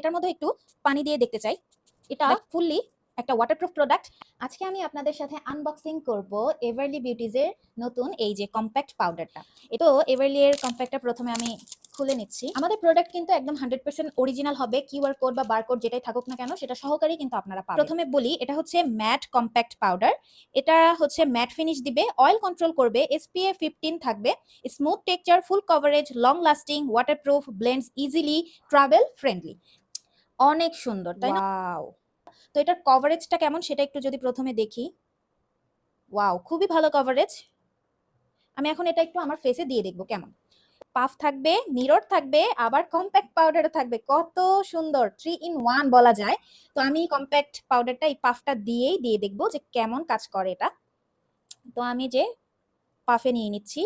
এটার মধ্যে একটু পানি দিয়ে দেখতে চাই। এটা ফুললি একটা ওয়াটারপ্রুফ প্রোডাক্ট। আজকে আমি আপনাদের সাথে আনবক্সিং করব এভারলি বিউটিজের নতুন এই যে কম্প্যাক্ট পাউডারটা। তো এভারলি এর কম্প্যাক্টটা প্রথমে আমি খুলে নিচ্ছি। আমাদের প্রোডাক্ট কিন্তু একদম 100% অরিজিনাল হবে। কিউআর কোড বা বারকোড যেটাই থাকুক না কেন সেটা সহকারেই কিন্তু আপনারা পাবেন। প্রথমে বলি, এটা হচ্ছে ম্যাট কম্প্যাক্ট পাউডার। এটা হচ্ছে ম্যাট ফিনিশ দিবে, অয়েল কন্ট্রোল করবে, SPF 15 থাকবে, স্মুথ টেক্সচার, ফুল coverage, long lasting, waterproof, blends easily, travel friendly. অনেক সুন্দর, তাই না? ওয়াও! তো এটার কভারেজটা কেমন সেটা একটু যদি প্রথমে দেখি। ওয়াও, খুবই ভালো কভারেজ। আমি এখন এটা একটু আমার ফেসে দিয়ে দেখবো কেমন। পাফ থাকবে, মিরর থাকবে, আবার কম্প্যাক্ট পাউডারও থাকবে। কত সুন্দর, 3 in 1 বলা যায়। তো আমি কম্প্যাক্ট পাউডারটা এই পাফটা দিয়েই দিয়ে দেখবো যে কেমন কাজ করে এটা। তো আমি যে পাফে নিয়ে নিচ্ছি,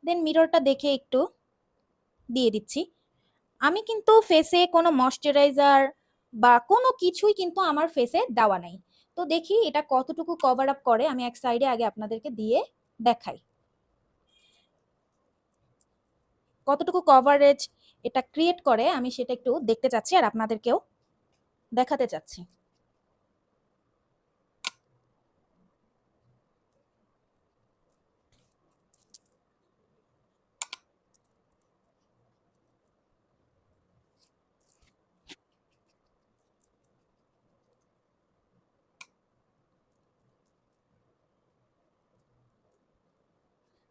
দেন মিররটা দেখে একটু দিয়ে দিচ্ছি। আমি কিন্তু ফেসে কোনো ময়শ্চারাইজার বা কোনো কিছুই কিন্তু আমার ফেসে দেওয়া নাই। তো দেখি এটা কতটুকু কভার আপ করে। আমি এক সাইডে আগে আপনাদেরকে দিয়ে দেখাই কতটুকু কভারেজ এটা ক্রিয়েট করে। আমি সেটা একটু দেখতে চাচ্ছি আর আপনাদেরকেও দেখাতে চাচ্ছি।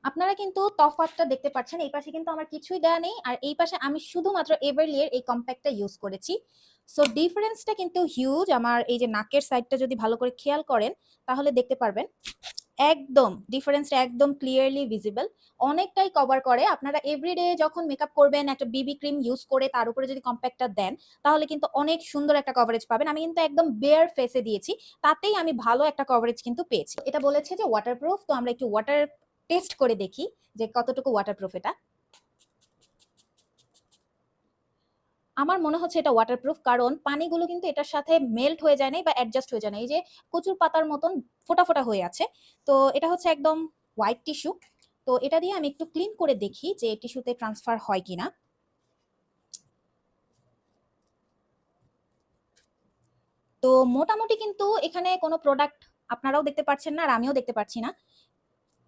আপনারা কিন্তু তফাৎটা দেখতে পাচ্ছেন। এই পাশে কিন্তু আমার কিছুই দেয়া নেই, আর এই পাশে আমি শুধুমাত্র এভারলি এর এই কম্প্যাক্টটা ইউজ করেছি। সো ডিফারেন্সটা কিন্তু হিউজ। আমার এই যে নাকের সাইডটা যদি ভালো করে খেয়াল করেন তাহলে দেখতে পারবেন একদম ডিফারেন্সটা একদম ক্লিয়ারলি ভিজিবল। অনেকটাই কভার করে। আপনারা এভরিডে যখন মেকআপ করবেন, একটা বিবি ক্রিম ইউজ করে তার উপরে যদি কম্প্যাক্টটা দেন তাহলে কিন্তু অনেক সুন্দর একটা কভারেজ পাবেন। আমি কিন্তু একদম বেয়ার ফেসে দিয়েছি, তাতেই আমি ভালো একটা কভারেজ কিন্তু পেয়েছি। এটা বলেছে যে ওয়াটারপ্রুফ, তো আমরা একটু ওয়াটার টেস্ট করে দেখি যে কতটুকু ওয়াটারপ্রুফ এটা। আমার মনে হচ্ছে এটা ওয়াটারপ্রুফ, কারণ পানিগুলো কিন্তু এটার সাথে মেল্ট হয়ে যায় না বা অ্যাডজাস্ট হয়ে যায় না। এই যে কচুর পাতার মতন ফোটা ফোটা হয়ে আছে। তো এটা হচ্ছে একদম হোয়াইট টিস্যু। তো এটা দিয়ে আমি একটু ক্লিন করে দেখি যে টিস্যুতে ট্রান্সফার হয় কিনা। তো মোটামুটি কিন্তু এখানে কোনো প্রোডাক্ট আপনারাও দেখতে পাচ্ছেন না আর আমিও দেখতে পাচ্ছি না।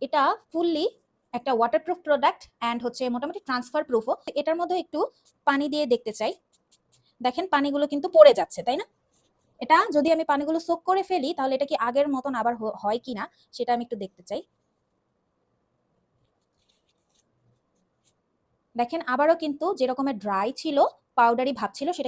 এটা ফুললি একটা ওয়াটারপ্রুফ প্রোডাক্ট অ্যান্ড হচ্ছে মোটামুটি ট্রান্সফার প্রুফও। এটার মধ্যে একটু পানি দিয়ে দেখতে চাই। দেখেন পানিগুলো কিন্তু পড়ে যাচ্ছে, তাই না? এটা যদি আমি পানিগুলো সোক করে ফেলি তাহলে এটা কি আগের মতন আবার হয় কিনা সেটা আমি একটু দেখতে চাই। দেখেন আবারও কিন্তু যেরকমের ড্রাই ছিল, পাউডারি ভাব ছিল, সেটা